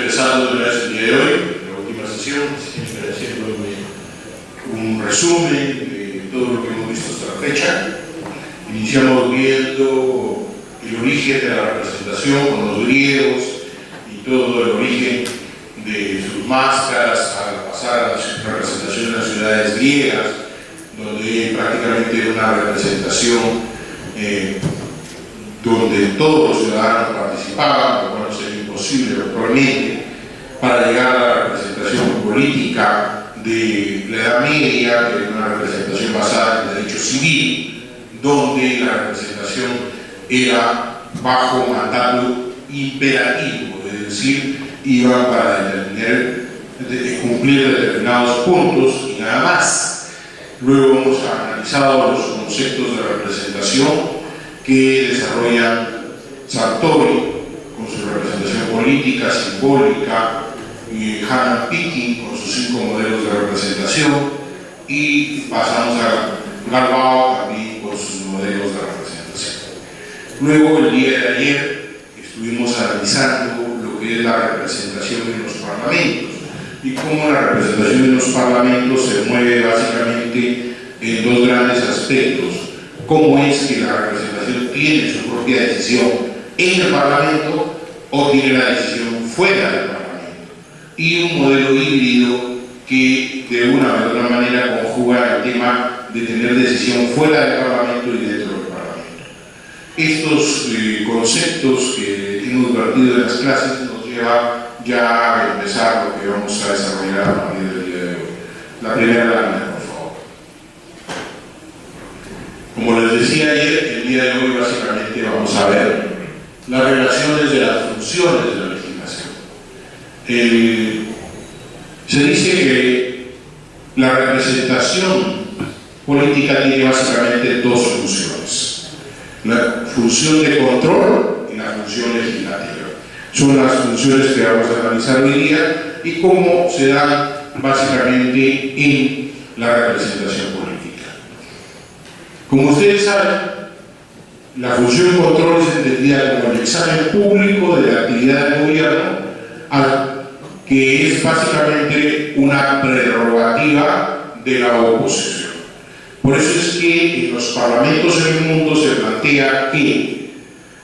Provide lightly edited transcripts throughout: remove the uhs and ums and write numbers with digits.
empezando el día de hoy, la última sesión, siempre haciendo un resumen de todo lo que hemos visto hasta la fecha. Iniciamos viendo el origen de la representación con los griegos y todo el origen de sus máscaras al pasar a la representación de las ciudades griegas, donde prácticamente era una representación donde todos los ciudadanos participaban, lo cual sería imposible actualmente, para llegar a la representación política de la Edad Media, de una representación basada en el derecho civil, donde la representación era bajo mandato imperativo, es decir, iban para cumplir determinados puntos y nada más. Luego hemos analizado los conceptos de representación que desarrolla Sartori con su representación política, simbólica, y Hannah Picking con sus 5 modelos de representación, y pasamos a Galbao también con sus modelos de representación. Luego, el día de ayer, estuvimos analizando lo que es la representación en los parlamentos y cómo la representación en los parlamentos se mueve básicamente en 2 grandes aspectos: cómo es que la representación tiene su propia decisión en el Parlamento o tiene la decisión fuera del Parlamento, y un modelo híbrido que de una u otra manera conjuga el tema de tener decisión fuera del Parlamento y dentro del Parlamento. Estos conceptos que hemos vertido en las clases nos lleva ya a empezar lo que vamos a desarrollar a partir del día de hoy. La primera lámina, por favor. Como les decía ayer, el día de hoy básicamente vamos a ver las relaciones de las funciones de la legislación. Se dice que la representación política tiene básicamente 2 funciones: la función de control y la función legislativa. Son las funciones que vamos a analizar hoy día y cómo se dan básicamente en la representación política. Como ustedes saben, la función de control es entendida como el examen público de la actividad del gobierno, que es básicamente una prerrogativa de la oposición. Por eso es que en los parlamentos en el mundo se plantea que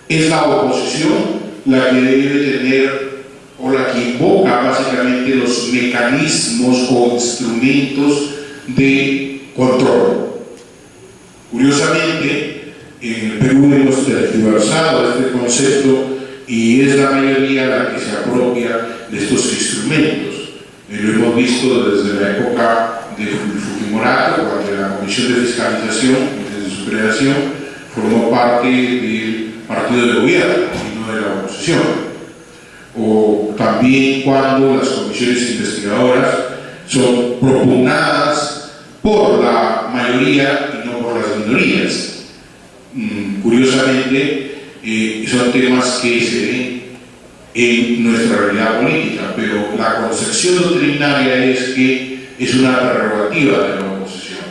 es la oposición la que debe tener o la que invoca básicamente los mecanismos o instrumentos de control. Curiosamente, en el Perú hemos tergiversado este concepto y es la mayoría la que se apropia de estos instrumentos. Lo hemos visto desde la época de Fujimorato, cuando la Comisión de Fiscalización, desde su creación, formó parte del partido de gobierno y no de la oposición. O también cuando las comisiones investigadoras son propugnadas por la mayoría y no por las minorías. Curiosamente, son temas que se ven en nuestra realidad política, pero la concepción doctrinaria es que es una prerrogativa de la oposición,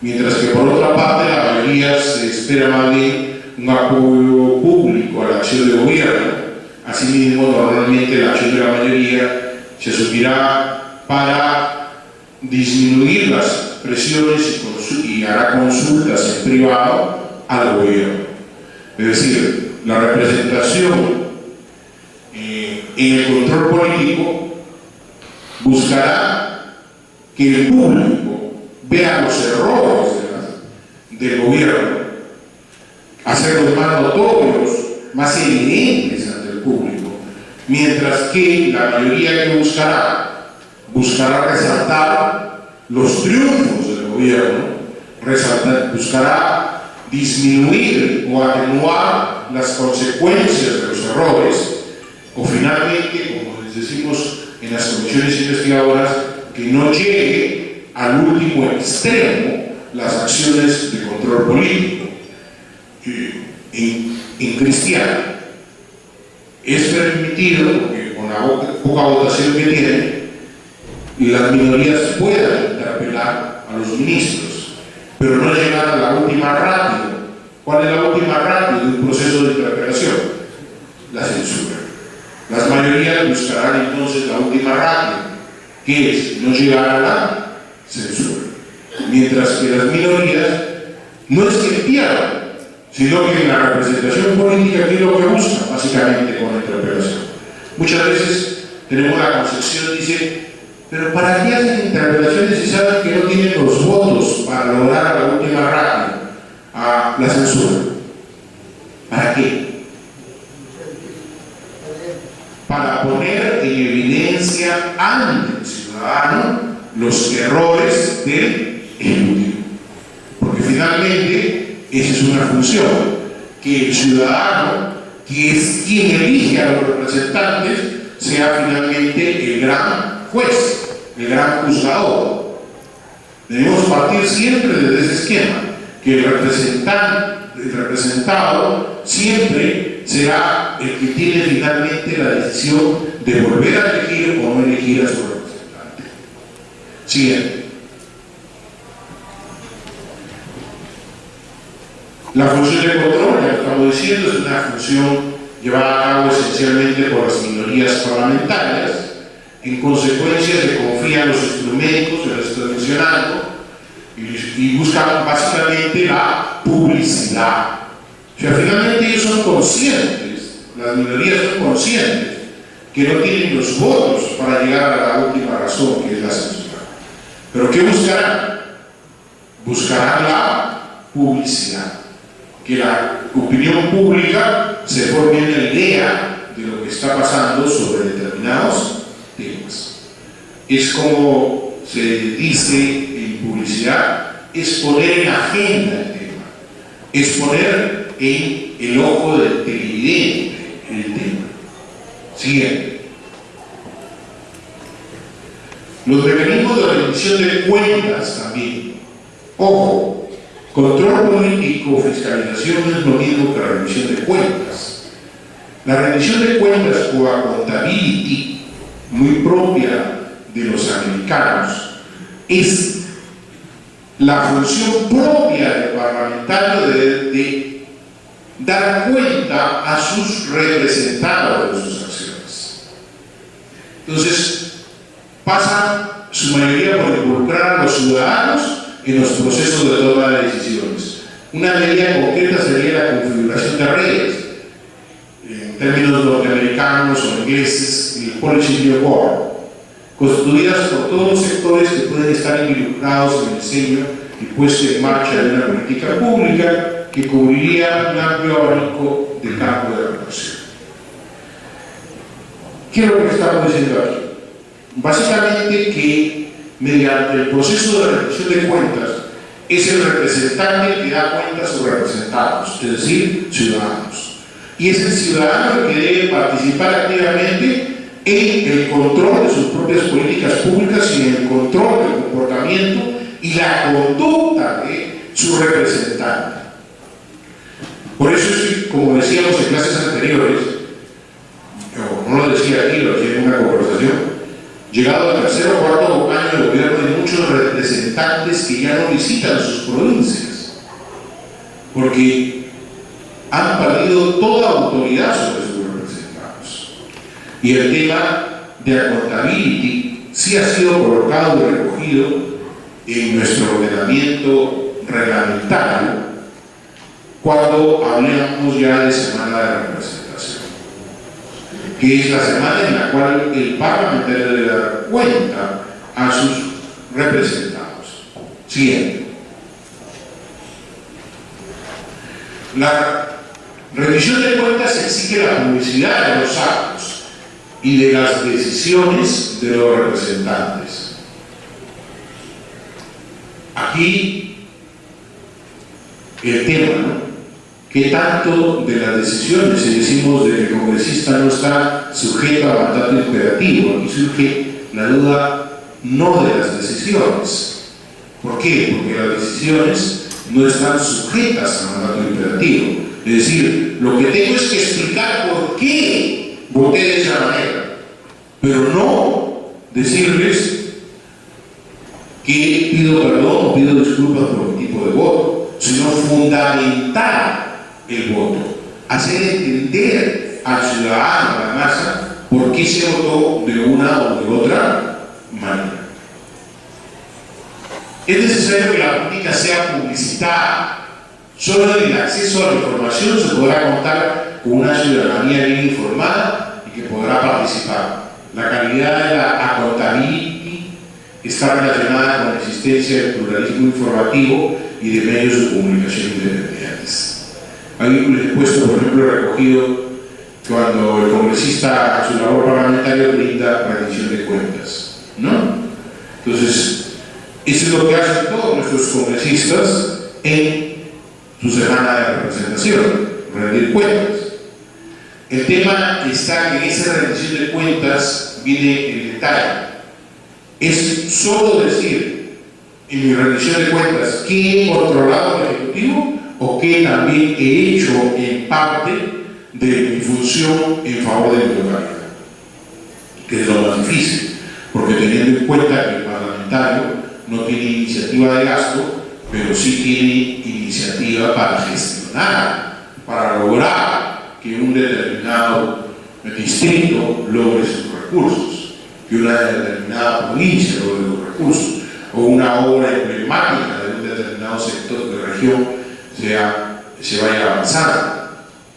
mientras que por otra parte la mayoría se espera más bien un apoyo público a la acción de gobierno. Asimismo, normalmente la acción de la mayoría se asumirá para disminuir las presiones y hará consultas en privado al gobierno. Es decir, la representación en el control político buscará que el público vea los errores del gobierno, hacerlos más notorios, más evidentes ante el público, mientras que la mayoría que buscará resaltar los triunfos del gobierno, buscará disminuir o atenuar las consecuencias de los errores, o finalmente, como les decimos en las comisiones investigadoras, que no llegue al último extremo las acciones de control político. En cristiano es permitido, porque con la poca votación que tiene, las minorías puedan interpelar a los ministros, pero no llegar a la última ratio. ¿Cuál es la última ratio de un proceso de interpelación? La censura. Las mayorías buscarán entonces la última ratio, que es no llegar a la censura. Mientras que las minorías no es que pierdan, sino que en la representación política, ¿qué es lo que busca? Básicamente con la interpelación. Muchas veces tenemos la concepción, dice, pero ¿para qué hacen interpelaciones si saben que no tienen los votos para lograr la última ratio, a la censura? ¿Para qué? Para poner en evidencia ante el ciudadano los errores del ejecutivo. Porque finalmente esa es una función, que el ciudadano, que es quien elige a los representantes, sea finalmente el gran juez, el gran juzgador. Debemos partir siempre desde ese esquema, que el representado siempre será el que tiene finalmente la decisión de volver a elegir o no elegir a su representante. Siguiente. La función de control, ya lo estamos diciendo, es una función llevada a cabo esencialmente por las minorías parlamentarias. En consecuencia, se confían los instrumentos, se los estoy mencionando, y buscan básicamente la publicidad. O sea, finalmente ellos son conscientes, las minorías son conscientes, que no tienen los votos para llegar a la última razón, que es la censura. ¿Pero qué buscarán? Buscarán la publicidad. Que la opinión pública se forme una idea de lo que está pasando sobre determinados temas. Es como se dice en publicidad, es poner en agenda el tema, es poner en el ojo del televidente el tema. Siguiente. Los mecanismos de rendición de cuentas también. Ojo. Control político, fiscalización no es lo mismo que la rendición de cuentas. La rendición de cuentas o accountability, muy propia de los americanos, es la función propia del parlamentario de dar cuenta a sus representados de sus acciones. Entonces, pasa su mayoría por involucrar a los ciudadanos en los procesos de toma de decisiones. Una medida concreta sería la configuración de redes, en términos norteamericanos o ingleses, el Policy Board, constituidas por todos los sectores que pueden estar involucrados en el diseño y puesta en marcha de una política pública que cubriría un amplio abanico del campo de la actuación. ¿Qué es lo que estamos diciendo aquí? Básicamente que mediante el proceso de rendición de cuentas es el representante el que da cuenta a sus representados, es decir, ciudadanos. Y es el ciudadano el que debe participar activamente en el control de sus propias políticas públicas y en el control del comportamiento y la conducta de su representante. Por eso es que, como decíamos en clases anteriores, no lo decía aquí, lo decía en una conversación, llegado al tercer o cuarto año de gobierno, hay muchos representantes que ya no visitan sus provincias porque han perdido toda autoridad sobre sus representados. Y el tema de accountability sí ha sido colocado y recogido en nuestro ordenamiento reglamentario cuando hablamos ya de semana de representación, que es la semana en la cual el parlamentario debe dar cuenta a sus representados. Siguiente. La rendición de cuentas exige la publicidad de los actos y de las decisiones de los representantes. Aquí el tema, ¿no? ¿Qué tanto de las decisiones, si decimos de que el congresista no está sujeto a mandato imperativo? Aquí surge la duda no de las decisiones. ¿Por qué? Porque las decisiones no están sujetas a mandato imperativo. Es decir, lo que tengo es que explicar por qué voté de esa manera, pero no decirles que pido perdón o pido disculpas por mi tipo de voto, sino fundamentar el voto, hacer entender al ciudadano, a la masa, por qué se votó de una o de otra manera. Es necesario que la política sea publicitada. Solo en el acceso a la información se podrá contar con una ciudadanía bien informada y que podrá participar. La calidad de la accountability está relacionada con la existencia del pluralismo informativo y de medios de comunicación independientes. Ahí les he puesto, por ejemplo, recogido cuando el congresista a su labor parlamentaria brinda rendición de cuentas, ¿no? Entonces, eso es lo que hacen todos nuestros congresistas en su semana de representación, rendir cuentas. El tema está que en esa rendición de cuentas viene el detalle. Es solo decir en mi rendición de cuentas que he controlado el Ejecutivo o que también he hecho en parte de mi función en favor de mi localidad, que es lo más difícil, porque teniendo en cuenta que el parlamentario no tiene iniciativa de gasto, pero sí tiene iniciativa para gestionar, para lograr que un determinado distrito logre sus recursos, que una determinada provincia logre los recursos, o una obra emblemática de un determinado sector de región se vaya avanzando.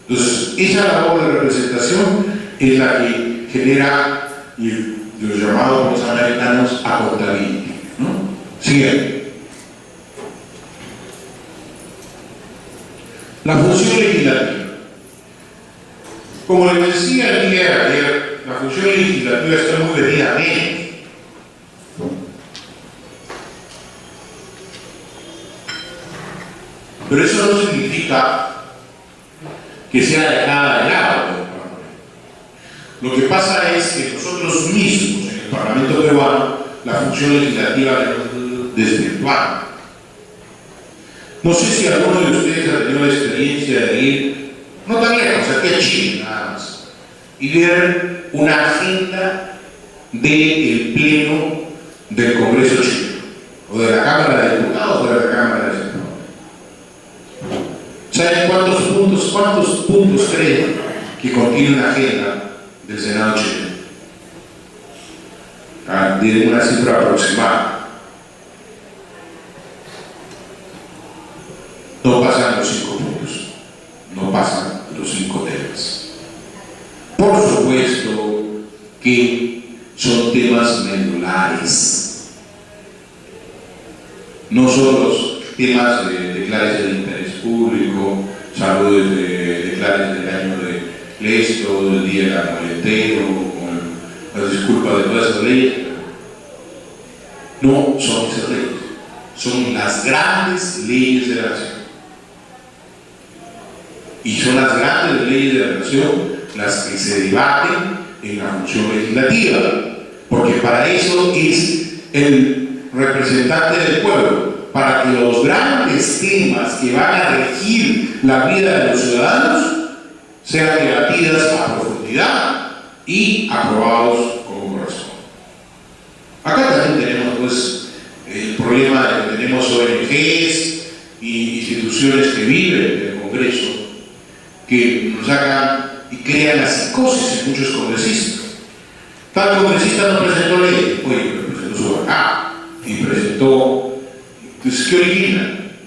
Entonces, esa labor de representación es la que genera los llamados por los americanos accountability, ¿no? Siguiente. La función legislativa. Como les decía el día de ayer, la función legislativa está muy venidamente. Pero eso no significa que sea dejada de lado por el Parlamento. Lo que pasa es que nosotros mismos, en el Parlamento peruano, la función legislativa la hemos desvirtuado. No sé si alguno de ustedes ha tenido la experiencia de ir, no tan lejos, aquí a Chile nada más, y ver una agenda del Pleno del Congreso chileno, o de la Cámara de Diputados o de la Cámara de Senadores. ¿Saben cuántos puntos creen que contiene una agenda del Senado chileno? De una cifra aproximada. No pasan los 5 puntos, no pasan los 5 temas. Por supuesto que son temas medulares. No son los temas de declaraciones de interés público, salud de declaraciones del año de esto, del día del amuletero, con las disculpas de todas esas leyes. No son esas leyes, son las grandes leyes de la nación. Y son las grandes leyes de la nación las que se debaten en la función legislativa, porque para eso es el representante del pueblo, para que los grandes temas que van a regir la vida de los ciudadanos sean debatidas a profundidad y aprobados como corresponde. Acá también tenemos pues el problema de que tenemos ONGs y instituciones que viven en el Congreso, que nos hagan y crean la psicosis en muchos congresistas. Tal congresista no presentó ley, oye, presentó su acá y presentó. Entonces, ¿qué origina?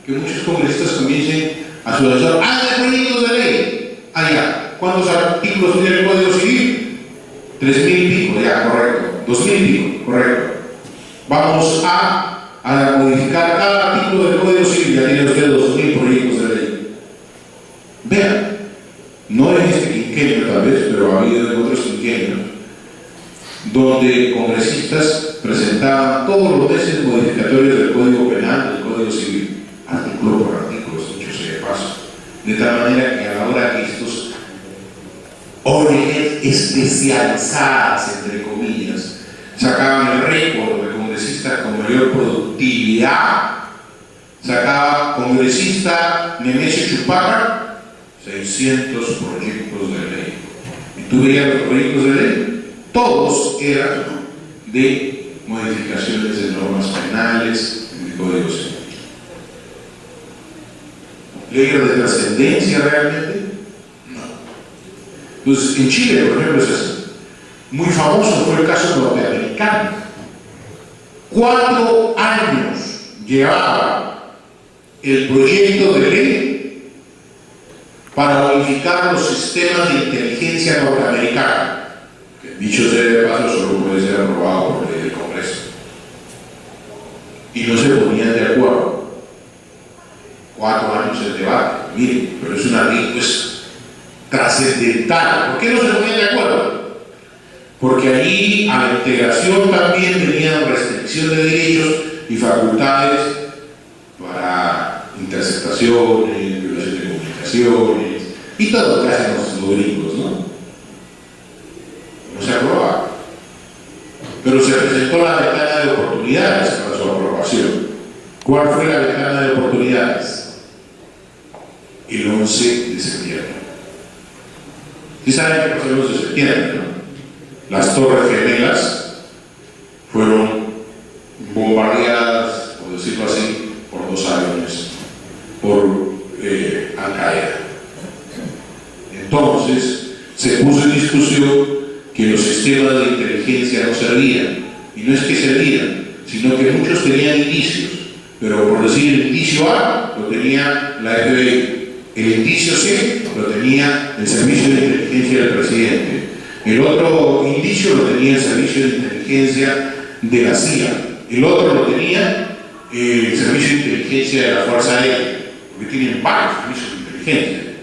Que muchos congresistas comiencen a solicitar de proyectos de ley. Ya. ¿Cuántos artículos tiene el Código Civil? 3.000 y pico, ya, correcto. 2.000 y pico, correcto. Vamos a modificar cada artículo del Código Civil. Ya tiene usted 2.000 proyectos de ley. Vean, no en este quinquenio tal vez, pero ha habido en otros quinquenios, donde congresistas presentaban todos los meses modificatorios del Código Penal, del Código Civil, artículo por artículo, dicho sea de paso, de tal manera que a la hora que estos ONGs especializadas, entre comillas, sacaban el récord de congresistas con mayor productividad, sacaba congresista Nemesio Chupaca 600 proyectos de ley. Y tú veías los proyectos de ley, todos eran de modificaciones de normas penales en el Código Civil. ¿Leyes de trascendencia realmente? No. Entonces, en Chile, por ejemplo, es así. Muy famoso fue el caso norteamericano. 4 años llevaba el proyecto de ley para unificar los sistemas de inteligencia norteamericana, que dicho sea de paso solo puede ser aprobado por ley del Congreso. Y no se ponían de acuerdo. 4 años de debate. Miren, pero es una ley pues trascendental. ¿Por qué no se ponían de acuerdo? Porque allí a la integración también tenían restricción de derechos y facultades para interceptaciones, violación de comunicaciones y todo lo que hacen los gringos, ¿no? No se aprobaba. Pero se presentó la ventana de oportunidades para su aprobación. ¿Cuál fue la ventana de oportunidades? El 11 de septiembre. ¿Sí saben qué pasó el 11 de septiembre, no? Las Torres Gemelas fueron bombardeadas, por decirlo así, por 2 aviones, por Al-Qaeda. Entonces, se puso en discusión que los sistemas de inteligencia no servían. Y no es que servían, sino que muchos tenían indicios. Pero por decir el indicio A, lo tenía la FBI. El indicio C, lo tenía el Servicio de Inteligencia del Presidente. El otro indicio lo tenía el Servicio de Inteligencia de la CIA. El otro lo tenía el Servicio de Inteligencia de la Fuerza Aérea, porque tienen varios servicios de inteligencia.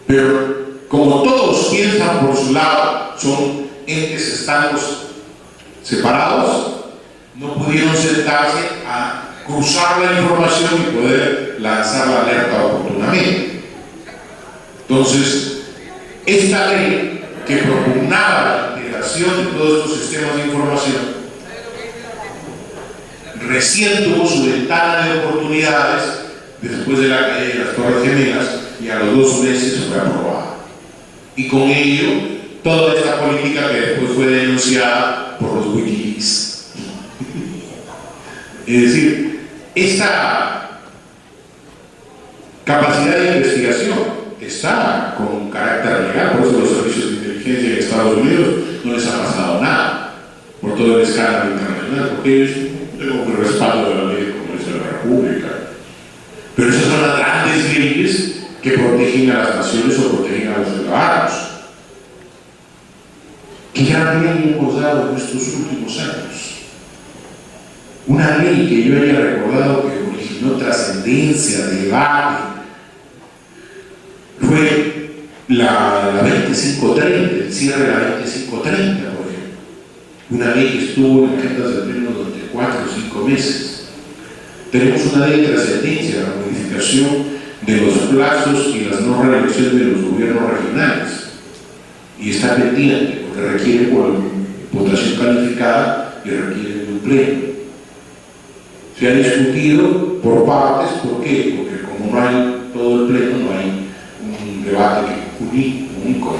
Pero como todos piensan por su lado, son entes estados separados, no pudieron sentarse a cruzar la información y poder lanzar la alerta oportunamente. Entonces, esta ley que propugnaba la integración de todos estos sistemas de información, recién tuvo su ventana de oportunidades después de la caída de las Torres Gemelas y a los 2 meses fue aprobada. Y con ello, toda esta política que después fue denunciada por los Wikileaks. Es decir, esta capacidad de investigación está con carácter legal, por eso los servicios de inteligencia de Estados Unidos no les ha pasado nada por todo el escándalo internacional, porque ellos tienen el respaldo de la ley de Congreso de la República. Pero esas son las grandes leyes que protegen a las naciones o protegen a los ciudadanos. ¿Qué gran ley hemos dado en estos últimos años? Una ley que yo haya recordado que originó trascendencia, debate, fue la 2530, el cierre de la 2530, por ejemplo. Una ley que estuvo en agendas del pleno durante 4 o 5 meses. Tenemos una ley de trascendencia, la modificación de los plazos y las no reelecciones de los gobiernos regionales. Y está pendiente, porque requiere votación calificada y requiere de un pleno. Se ha discutido por partes, ¿por qué? Porque como no hay todo el pleno, no hay un debate único.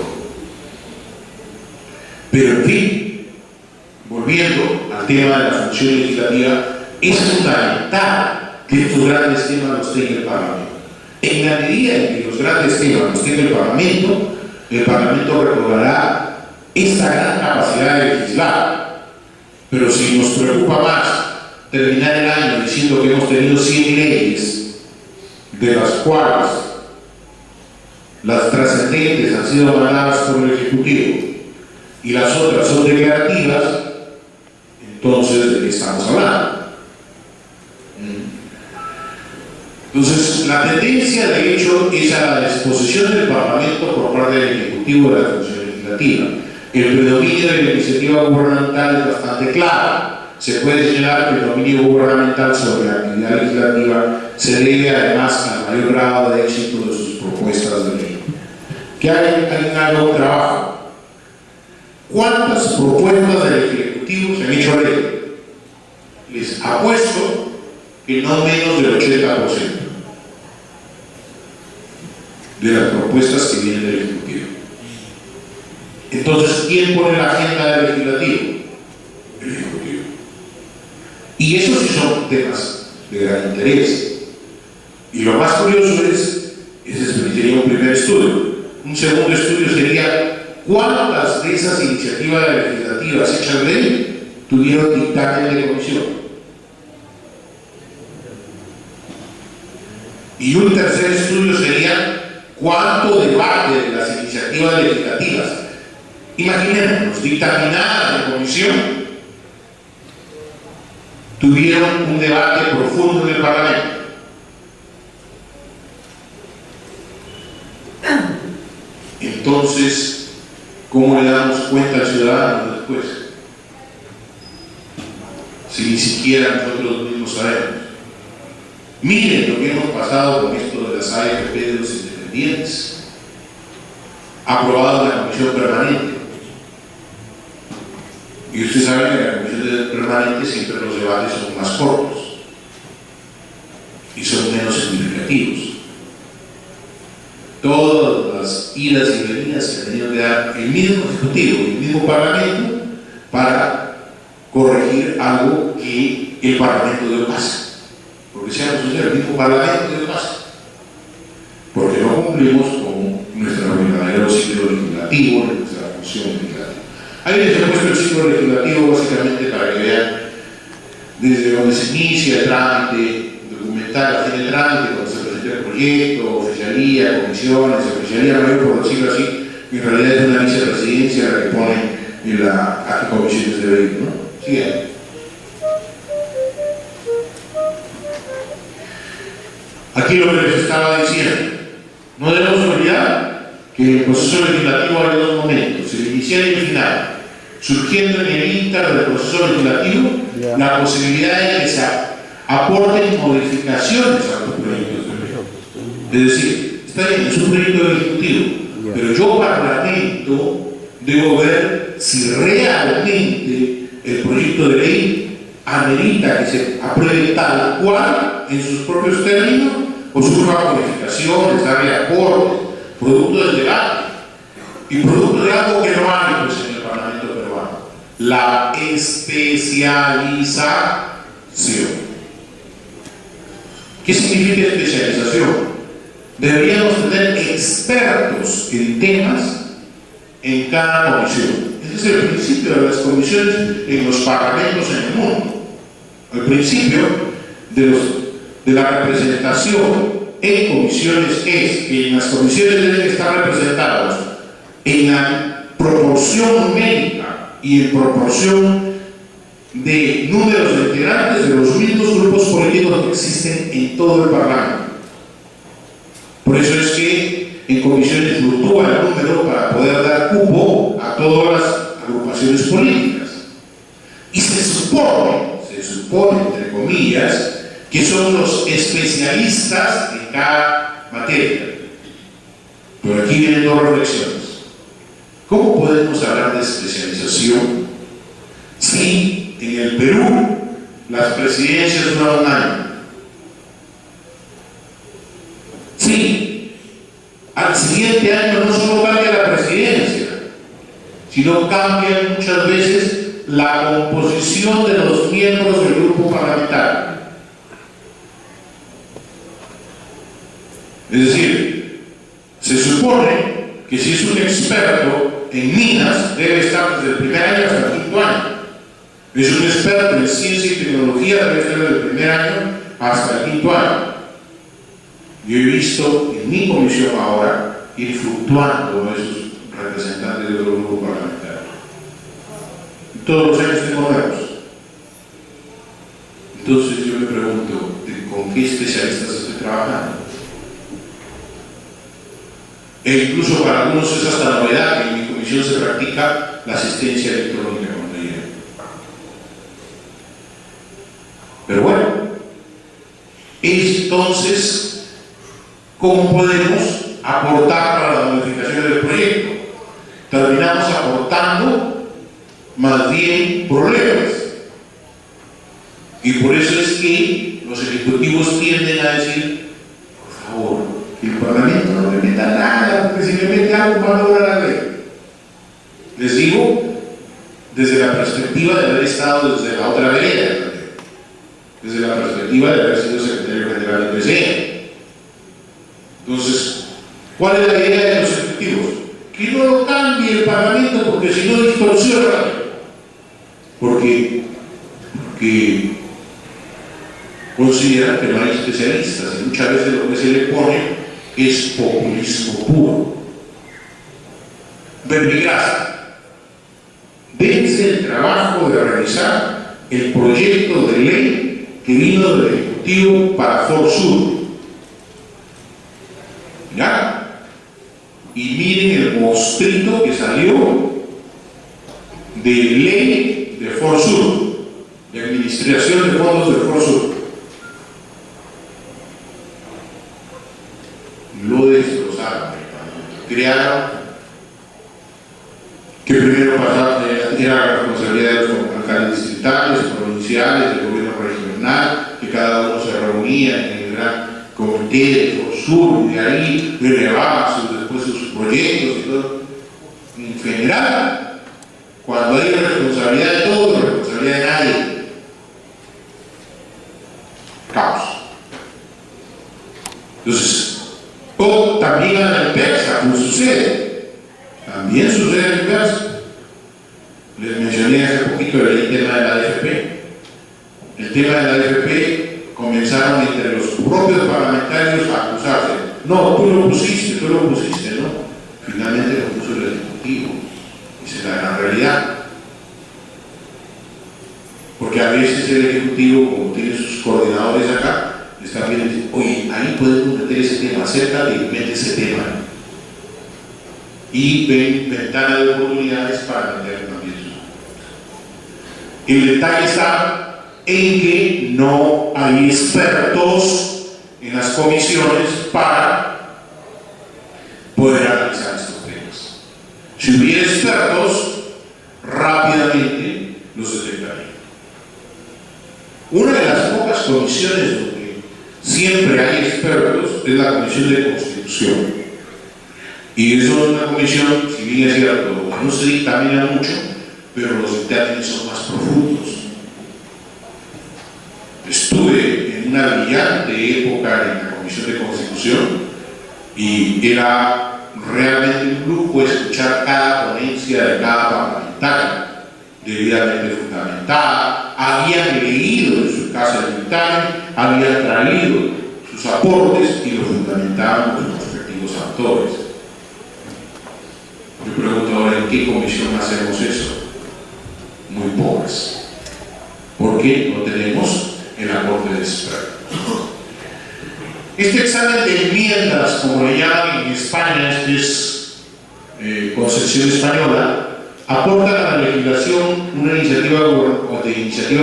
Pero en fin, volviendo al tema de la función legislativa, es fundamental que estos grandes temas los tenga el Parlamento. En la medida en que los grandes temas los tenga el Parlamento recobrará esta gran capacidad de legislar. Pero si nos preocupa más terminar el año diciendo que hemos tenido 100 leyes, de las cuales las trascendentes han sido mandadas por el Ejecutivo y las otras son declarativas, entonces, ¿de qué estamos hablando? Entonces, la tendencia, de hecho, es a la disposición del Parlamento por parte del Ejecutivo de la función legislativa. El predominio de la iniciativa gubernamental es bastante claro. Se puede señalar que el dominio gubernamental sobre la actividad legislativa se debe además al mayor grado de éxito de sus propuestas de ley. ¿Qué hay en algo trabajo? ¿Cuántas propuestas del Ejecutivo se han hecho ley? Les apuesto que no menos del 80% de las propuestas que vienen del Ejecutivo. Entonces, ¿quién pone la agenda del Legislativo? El Ejecutivo. Y esos sí son temas de gran interés. Y lo más curioso es, ese sería un primer estudio. Un segundo estudio sería ¿cuántas de esas iniciativas legislativas hechas ley tuvieron dictamen de comisión? Y un tercer estudio sería ¿cuánto debate de las iniciativas legislativas, imaginémonos, dictaminadas en comisión, tuvieron un debate profundo en el Parlamento? Entonces, ¿cómo le damos cuenta al ciudadano después? Si ni siquiera nosotros mismos sabemos. Miren lo que hemos pasado con esto de las AFP de los independientes, aprobado en la comisión permanente. Y usted sabe que en la comisión permanente siempre los debates son más cortos y son menos significativos. Todas las idas y venidas se han tenido que dar el mismo Ejecutivo y el mismo Parlamento para corregir algo que el Parlamento dio paso. Porque seamos sinceros, el mismo Parlamento dio paso. Porque no cumplimos con nuestro verdadero ciclo legislativo, nuestra función legislativa. Ahí les he puesto el ciclo legislativo básicamente para que vean desde donde se inicia el trámite documental, a fin de trámite, cuando se presenta el proyecto, oficialía, comisiones, oficialía mayor, por decirlo así, que en realidad es una vicepresidencia la que pone en a qué comisiones debe ir, ¿no? Siguiente. Aquí lo que les estaba diciendo, no debemos olvidar que en el proceso legislativo hay dos momentos, el inicial y el final, surgiendo en el inter del proceso legislativo la posibilidad de que se aporten modificaciones a los proyectos de ley. Es decir, está bien, es un proyecto del Ejecutivo, pero yo, Parlamento, debo ver si realmente el proyecto de ley amerita que se apruebe tal cual en sus propios términos o surja modificaciones, darle aportes, producto del debate y producto de algo que no hay pues, en el Parlamento peruano, la especialización. ¿Qué significa especialización? Deberíamos tener expertos en temas en cada comisión. Ese es el principio de las comisiones en los parlamentos en el mundo. El principio de la representación en comisiones es que en las comisiones deben estar representados en la proporción numérica y en proporción de números de integrantes de los mismos grupos políticos que existen en todo el Parlamento. Por eso es que en comisiones fluctúa el número para poder dar cupo a todas las agrupaciones políticas. Y se supone, entre comillas, que son los especialistas en cada materia. Pero aquí vienen dos reflexiones. ¿Cómo podemos hablar de especialización si en el Perú las presidencias duran un año? Sí, al siguiente año no solo cambia la presidencia, sino cambia muchas veces la composición de los miembros del grupo parlamentario. Es decir, se supone que si es un experto en minas, debe estar desde el primer año hasta el quinto año. Es un experto en ciencia y tecnología, debe estar desde el primer año hasta el quinto año. Yo he visto en mi comisión ahora ir fluctuando esos representantes de los grupos parlamentarios. Todos los años tengo nuevos. Entonces yo me pregunto, ¿con qué especialistas estoy trabajando? E incluso para algunos es hasta novedad que en mi comisión se practica la asistencia electrónica cuando llegue. Pero bueno, entonces, ¿cómo podemos aportar para la modificación del proyecto? Terminamos aportando más bien problemas. Y por eso es que los ejecutivos tienden a decir, por favor, que el Parlamento no le meta nada, porque si le mete algo va a lograr la ley. Les digo, desde la perspectiva de haber estado desde la otra vereda, desde la perspectiva de haber sido secretario general del PCN. Entonces, ¿cuál es la idea de los ejecutivos? Que no lo cambie el Parlamento. porque si no distorsiona, porque considera que no hay especialistas y muchas veces lo que se le pone es populismo puro. Verbigracia. Dense el trabajo de revisar el proyecto de ley que vino del Ejecutivo para Forsur. ¿Ya? Y miren el monstruito que salió de ley de Forsur, de administración de fondos de Forsur. Lo destrozaron, crearon que primero pasaba, era la responsabilidad de los alcaldes distritales, provinciales, del gobierno regional, que cada uno se reunía en el gran comité de Forsur y de ahí elevaba después sus proyectos y todo. En general, cuando hay responsabilidad de todo, responsabilidad de nadie, caos. Entonces, o también a la inversa, como sucede. También sucede a la inversa. Les mencioné hace poquito el tema de la AFP. El tema de la AFP comenzaron entre los propios parlamentarios a acusarse. No, tú lo pusiste, ¿no? Finalmente lo puso el Ejecutivo. Esa es la gran realidad. Porque a veces el Ejecutivo, como tiene sus coordinadores acá, está bien, dice, oye, ahí podemos meter ese tema, acércate y mete ese tema. Y ven ventana de oportunidades para meter también eso. El detalle está en que no hay expertos en las comisiones para poder analizar estos temas. Si hubiera expertos, rápidamente los detectarían. Una de las pocas comisiones donde siempre hay expertos es la Comisión de Constitución. Y eso es una comisión, si bien es cierto, no se dictamina mucho, pero los dictámenes son más profundos. Estuve en una brillante época en la Comisión de Constitución y era realmente un lujo escuchar cada ponencia de cada parlamentario, debidamente fundamentada, habían leído en su casa de dictamen, habían traído sus aportes y lo fundamentaban con los respectivos autores. Yo pregunto ahora, ¿en qué comisión hacemos eso? Muy pocas. ¿Por qué no tenemos el aporte de expertos? Este examen de enmiendas, como le llaman en España, este es concepción española, aporta a la legislación una iniciativa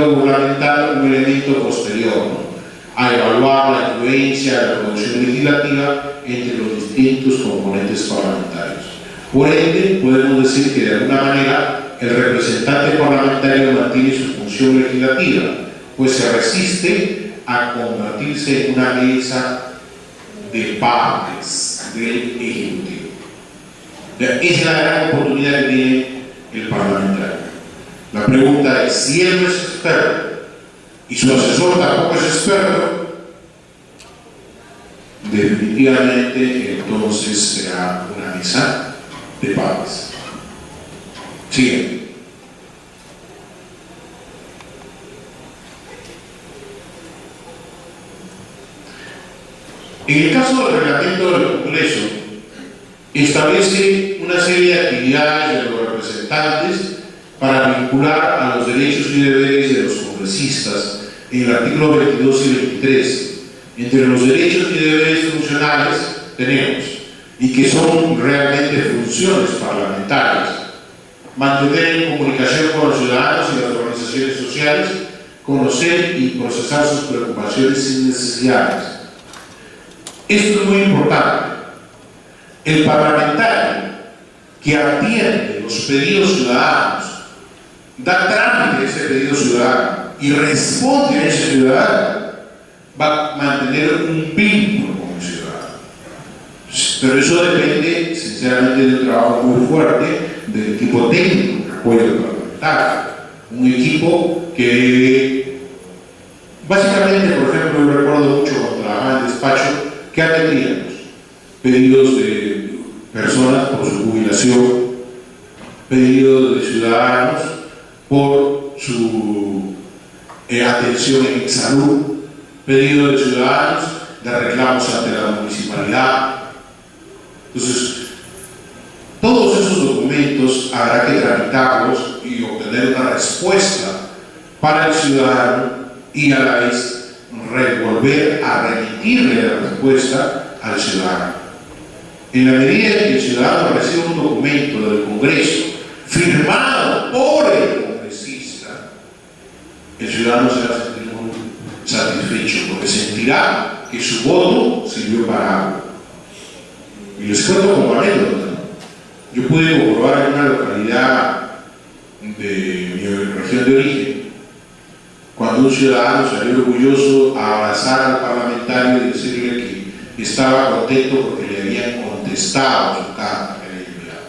gubernamental, un elemento posterior, ¿no?, a evaluar la influencia de la producción legislativa entre los distintos componentes parlamentarios. Por ende, podemos decir que de alguna manera el representante parlamentario mantiene su función legislativa, pues se resiste a convertirse en una mesa de partes del Ejecutivo. Esa es la gran oportunidad que tiene el parlamentario. La pregunta es, si él no es experto y su asesor tampoco es experto, definitivamente entonces será una mesa de partes. Sigue. En el caso del reglamento del Congreso, establece una serie de actividades de los representantes para vincular a los derechos y deberes de los congresistas en el artículo 22 y 23. Entre los derechos y deberes funcionales tenemos, y que son realmente funciones parlamentarias, mantener en comunicación con los ciudadanos y las organizaciones sociales, conocer y procesar sus preocupaciones y necesidades. Esto es muy importante. El parlamentario que atiende los pedidos ciudadanos, da trámite a ese pedido ciudadano y responde a ese ciudadano, va a mantener un vínculo con el ciudadano. Pero eso depende, sinceramente, de un trabajo muy fuerte del equipo técnico que apoya al parlamentario. Un equipo que, básicamente, por ejemplo, yo recuerdo mucho cuando trabajaba en despacho, que atendíamos pedidos de personas por su jubilación, pedidos por su atención en salud, pedido de ciudadanos, de reclamos ante la municipalidad. Entonces, todos esos documentos habrá que tramitarlos y obtener una respuesta para el ciudadano y a la vez volver a remitirle la respuesta al ciudadano. En la medida en que el ciudadano reciba un documento del Congreso firmado por el congresista, el ciudadano se va a sentir muy satisfecho porque sentirá que su voto sirvió para algo. Y les cuento como anécdota. Yo pude comprobar en una localidad de mi región de origen, cuando un ciudadano salió orgulloso a abrazar al parlamentario y decirle que estaba contento porque le habían contestado su carta que había enviado.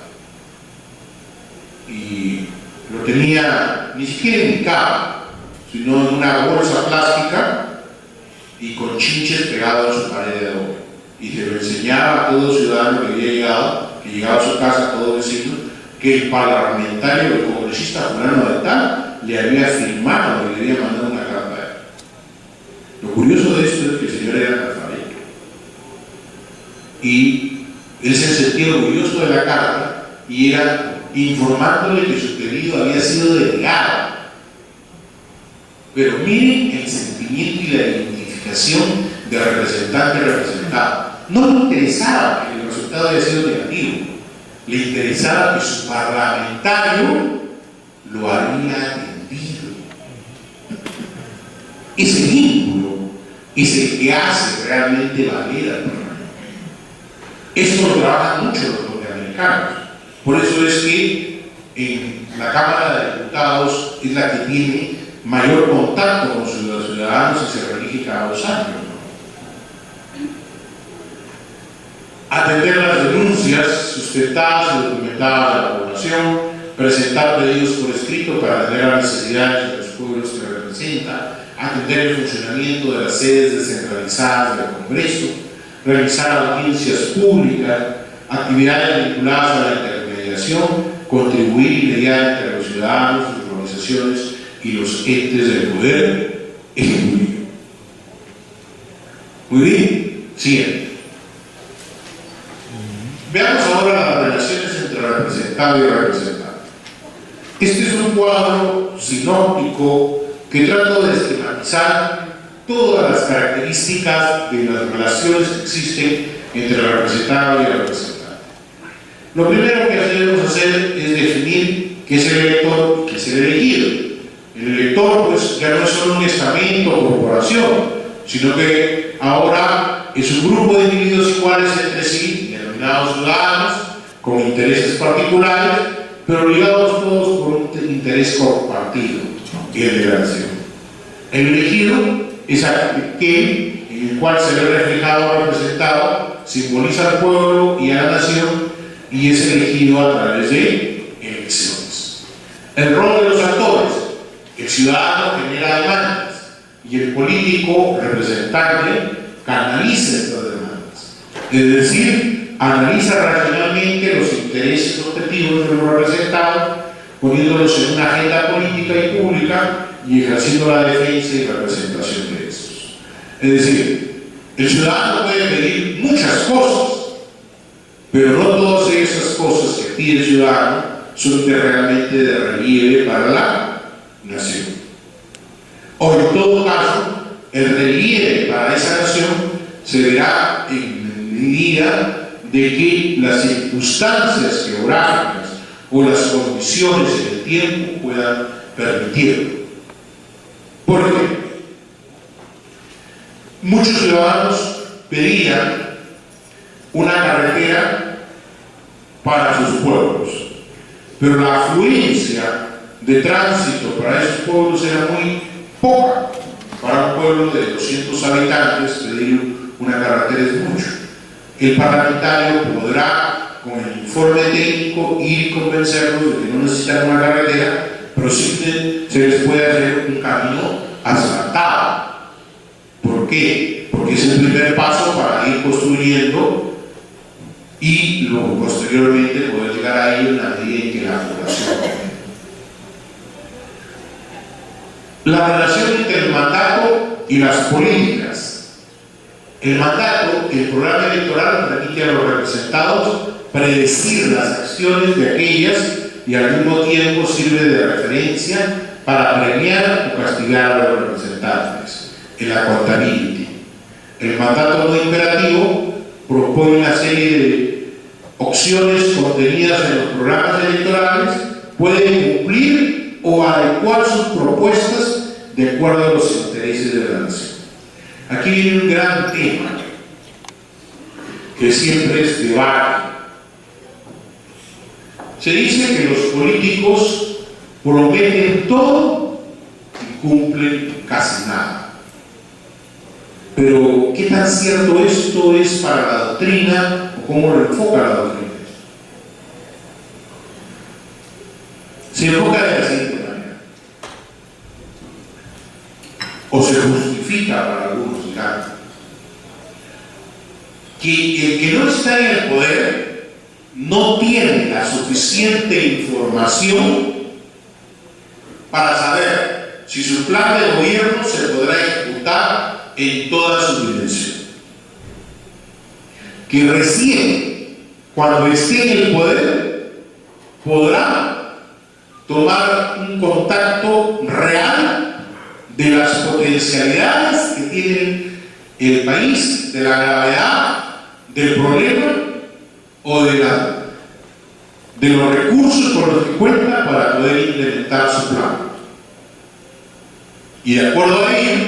Y lo tenía ni siquiera en mi cama, sino en una bolsa plástica y con chinches pegados en su pared de adobe. Y se lo enseñaba a todo ciudadano que había llegado, que llegaba a su casa, todo vecino, que el parlamentario, el congresista fulano de tal, le había firmado, le había mandado una carta a él. Lo curioso de esto es que el señor era analfabeto. Y él se sentía orgulloso de la carta y era informándole que su pedido había sido denegado. Pero miren el sentimiento y la identificación de representante y representado. No le interesaba que el resultado haya sido negativo, le interesaba que su parlamentario lo había atendido. Ese vínculo es el que hace realmente valer al Parlamento. Esto lo trabajan mucho los norteamericanos. Por eso es que en la Cámara de Diputados es la que tiene mayor contacto con los ciudadanos y se reelige cada 2 años. Atender las denuncias sustentadas y documentadas de la población, presentar pedidos por escrito para atender las necesidades de los pueblos que representa, atender el funcionamiento de las sedes descentralizadas del Congreso, realizar audiencias públicas, actividades vinculadas a la intermediación, contribuir y mediar entre los ciudadanos, sus organizaciones y los entes del poder ejecutivo. Muy bien, siguiente. Veamos ahora las relaciones entre representado y representante. Este es un cuadro sinóptico que trata de esquematizar todas las características de las relaciones que existen entre el representado y el representante. Lo primero que debemos hacer es definir qué es el elector y qué es el elegido. El elector pues ya no es solo un estamento o corporación, sino que ahora es un grupo de individuos iguales entre sí, denominados ciudadanos, con intereses particulares, pero ligados todos por un interés compartido, el de la nación. El elegido es aquel en el cual se ve reflejado o representado, simboliza al pueblo y a la nación y es elegido a través de elecciones. El rol de los actores: el ciudadano genera demandas y el político representante canaliza estas demandas, es decir, analiza racionalmente los intereses objetivos de los representados, poniéndolos en una agenda política y pública y ejerciendo la defensa y representación de estos. Es decir, el ciudadano puede pedir muchas cosas, pero no todas esas cosas que pide el ciudadano son realmente de relieve para la nación. O en todo caso, el relieve para esa nación se verá en medida de que las circunstancias geográficas o las condiciones en el tiempo puedan permitirlo. Porque muchos ciudadanos pedían una carretera para sus pueblos, pero la afluencia de tránsito para esos pueblos era muy poca. Para un pueblo de 200 habitantes pedir una carretera es mucho. El parlamentario podrá, con el informe técnico, ir y convencerlos de que no necesitan una carretera, pero sí se les puede hacer un camino asfaltado. ¿Por qué? Porque es el primer paso para ir construyendo y luego posteriormente poder llegar a ello en la medida en que la población. La relación entre el mandato y las políticas. El mandato, el programa electoral, permite a los representados predecir las acciones de aquellas y al mismo tiempo sirve de referencia para premiar o castigar a los representantes. El accountability. El mandato no imperativo propone una serie de opciones contenidas en los programas electorales, pueden cumplir o adecuar sus propuestas de acuerdo a los intereses de la nación. Aquí viene un gran tema que siempre es debate. Se dice que los políticos prometen todo y cumplen casi nada. Pero, ¿qué tan cierto esto es para la doctrina o cómo lo enfoca la doctrina? Se enfoca de la siguiente manera, o se justifica para algunos, digamos, que el que no está en el poder no tiene la suficiente información para saber si su plan de gobierno se podrá ejecutar en toda su dimensión. Que recién, cuando esté en el poder, podrá tomar un contacto real de las potencialidades que tiene el país, de la gravedad del problema o de los recursos con los que cuenta para poder implementar su plan. Y de acuerdo a ello,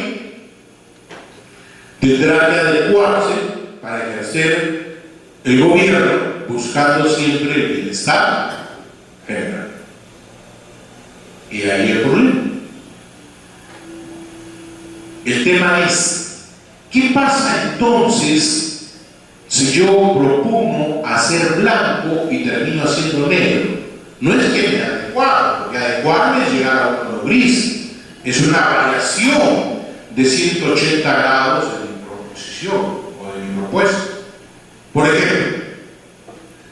tendrá que adecuarse para ejercer el gobierno buscando siempre el bienestar general. Y ahí el problema. El tema es, ¿qué pasa entonces si yo propongo hacer blanco y termino haciendo negro? No es que me adecuado, porque adecuarme es llegar a un color gris. Es una variación de 180 grados de mi proposición o de mi propuesta. Por ejemplo,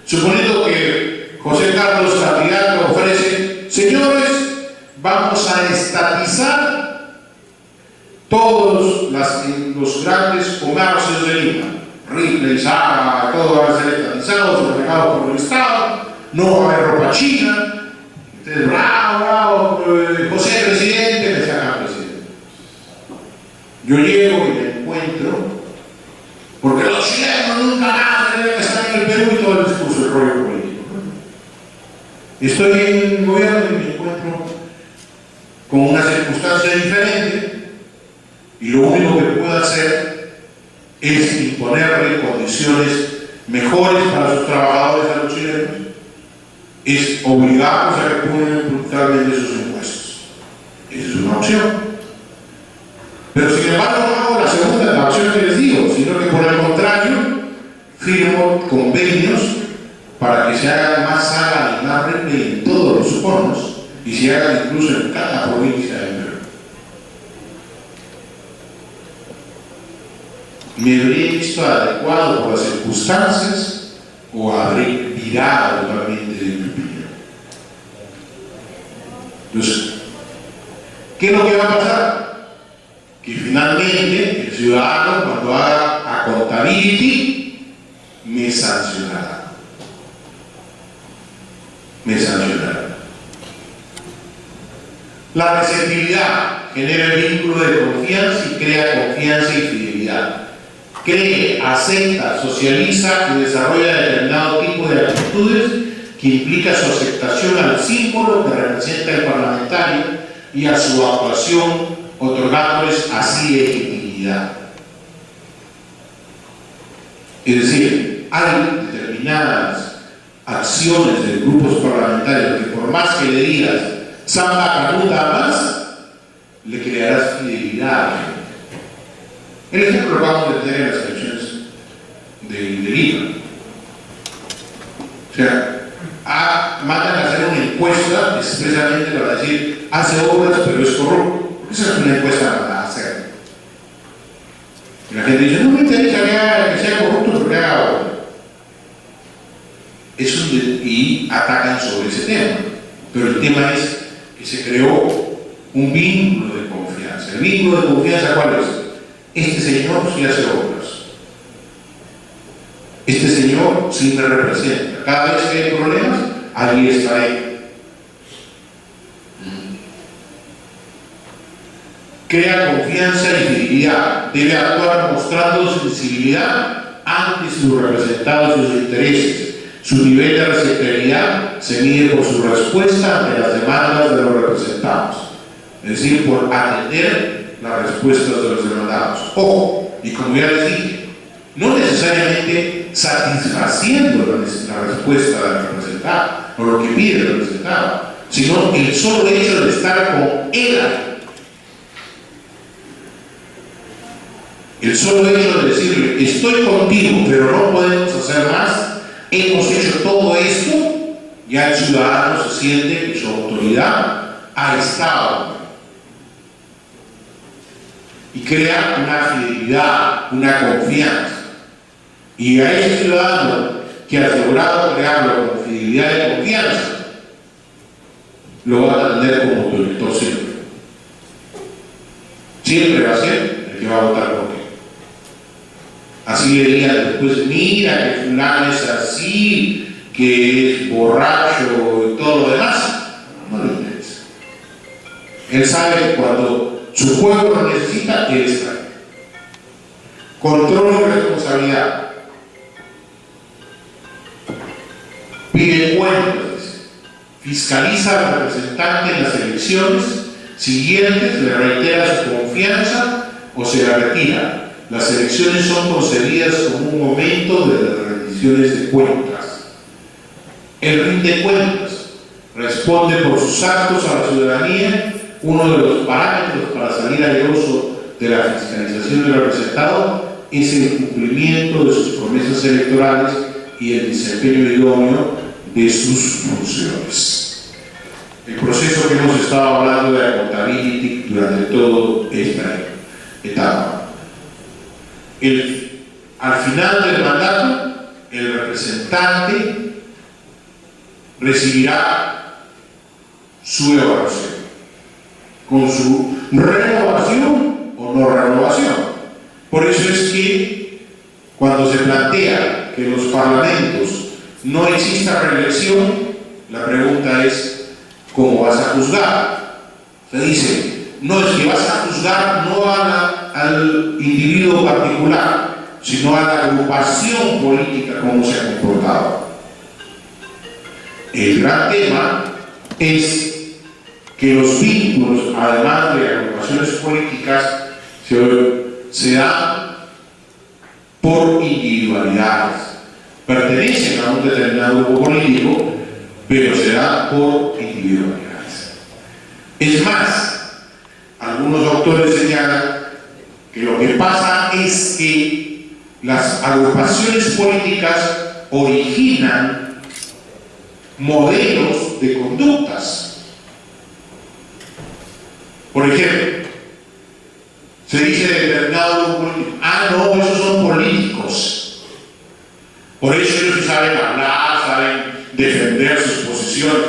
suponiendo que José Carlos Capriato ofrece, señores, vamos a estatizar todos los grandes comercios de Lima, Ripley, Zara, todos van a ser estatizados, manejados por el Estado, no va a haber ropa china. Entonces, bravo, José presidente, me saca presidente. Yo llego y me encuentro, porque los chilenos nunca más deben estar en el Perú y todo el discurso del rollo político, ¿no? Estoy en el gobierno y me encuentro con una circunstancia diferente y lo único que puedo hacer es imponerle condiciones mejores para sus trabajadores a los chilenos, es obligarlos a que paguen brutalmente sus impuestos. Esa es una opción. Pero sin embargo no hago la segunda, la opción que les digo, sino que por el contrario firmo convenios para que se hagan más salas y más Ripley en todos los conos y se hagan incluso en cada provincia del Perú. ¿Me habré visto adecuado por las circunstancias o habré virado totalmente de mi opinión? Entonces, ¿qué es lo que va a pasar? Que finalmente el ciudadano, cuando haga accountability, me sancionará. Me sancionará. La receptividad genera el vínculo de confianza y crea confianza y fidelidad. Cree, acepta, socializa y desarrolla determinado tipo de actitudes que implica su aceptación al símbolo que representa el parlamentario y a su actuación, otorgándoles así legitimidad. Es decir, hay determinadas acciones de grupos parlamentarios que por más que le digas samba canuta más, le crearás fidelidad a la gente. El ejemplo lo vamos a tener en las elecciones de Lima. O sea, mandan a hacer una encuesta expresamente para decir hace obras pero es corrupto. Esa es una encuesta para hacer. Y la gente dice, no me interesa que sea corrupto, pero que haga obra. Y atacan sobre ese tema. Pero el tema es que se creó un vínculo de confianza. ¿El vínculo de confianza cuál es? Este señor sí hace obras. Este señor sí me representa. Cada vez que hay problemas, ahí está él. Crea confianza y fidelidad. Debe actuar mostrando sensibilidad ante sus representados y sus intereses. Su nivel de receptividad se mide por su respuesta ante las demandas de los representados. Es decir, por atender las respuestas de los demandados. Ojo, y como ya les dije, no necesariamente satisfaciendo la respuesta del representado o lo que pide el representado, sino el solo hecho de estar con él. El solo hecho de decirle, estoy contigo, pero no podemos hacer más, hemos hecho todo esto, ya el ciudadano se siente que su autoridad ha estado y crea una fidelidad, una confianza. Y a ese ciudadano que ha logrado crearlo con fidelidad y confianza, lo va a atender como autoridad siempre. Siempre va a ser el que va a votar por él. Así le digan después, mira que fulano es así, que es borracho y todo lo demás, no le interesa. Él sabe que cuando su pueblo lo necesita, él está. Control y responsabilidad. Pide cuentas, fiscaliza al representante en las elecciones siguientes, le reitera su confianza o se la retira. Las elecciones son concebidas como un momento de las rendiciones de cuentas. Él rinde cuentas, responde por sus actos a la ciudadanía. Uno de los parámetros para salir airoso de la fiscalización del representado es el cumplimiento de sus promesas electorales y el desempeño idóneo de sus funciones. El proceso que hemos estado hablando de accountability durante toda esta etapa. Al final del mandato, el representante recibirá su evaluación, con su renovación o no renovación. Por eso es que cuando se plantea que en los parlamentos no exista reelección, la pregunta es, ¿cómo vas a juzgar? Se dice, no es que vas a juzgar no al individuo particular, sino a la agrupación política, cómo se ha comportado. El gran tema es que los vínculos, además de agrupaciones políticas, se dan por individualidades. Pertenecen a un determinado grupo político, pero se dan por individualidades. Es más, algunos autores señalan que lo que pasa es que las agrupaciones políticas originan modelos de conductas. Por ejemplo, se dice de determinado grupo político, no, esos son políticos. Por eso ellos saben hablar, saben defender sus posiciones.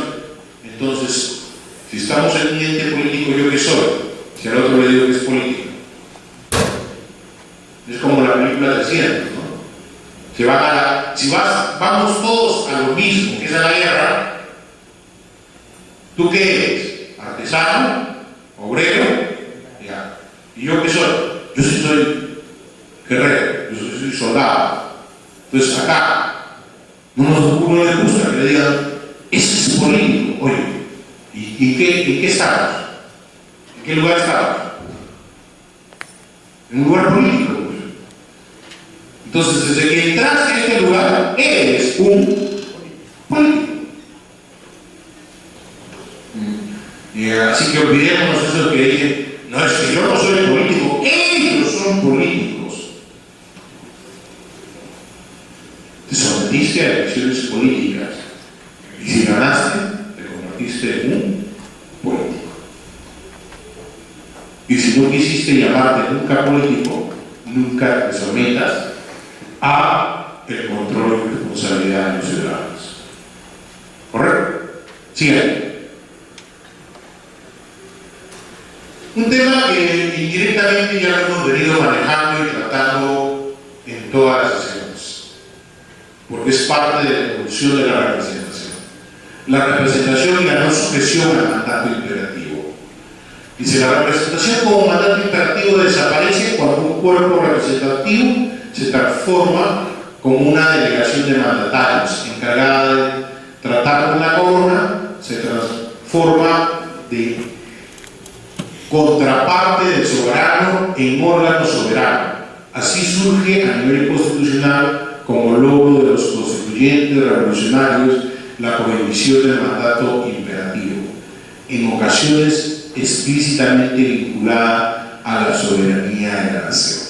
Entonces, si estamos en un ente político, ¿yo qué soy? Si al otro le digo que es político. Es como la película de Ciento, ¿no? Vamos todos a lo mismo, que es a la guerra. ¿Tú qué eres? ¿Artesano? ¿Obrero? Ya. ¿Y yo qué soy? Yo sí soy guerrero, yo soy soldado. Entonces acá no le gusta que le digan, ese es político. Oye, ¿y qué estabas? ¿En qué lugar estabas? En un lugar político. Entonces, desde que entraste en este lugar, eres un político. Así que olvidémonos eso que dicen, no, es que yo no soy político, ellos son políticos. Te sometiste a elecciones políticas y si ganaste, te convertiste en un político. Y si no quisiste llamarte nunca político, nunca te sometas a el control y responsabilidad de los ciudadanos. ¿Correcto? Sigan. Un tema que indirectamente ya lo hemos venido manejando y tratando en todas las sesiones, porque es parte de la evolución de la representación. La representación y la no sujeción al mandato imperativo. Dice, la representación como mandato imperativo desaparece cuando un cuerpo representativo se transforma como una delegación de mandatarios encargada de tratar con la corona, se transforma de contraparte del soberano en órgano soberano. Así surge a nivel constitucional como logro de los constituyentes revolucionarios la prohibición del mandato imperativo, en ocasiones explícitamente vinculada a la soberanía de la nación.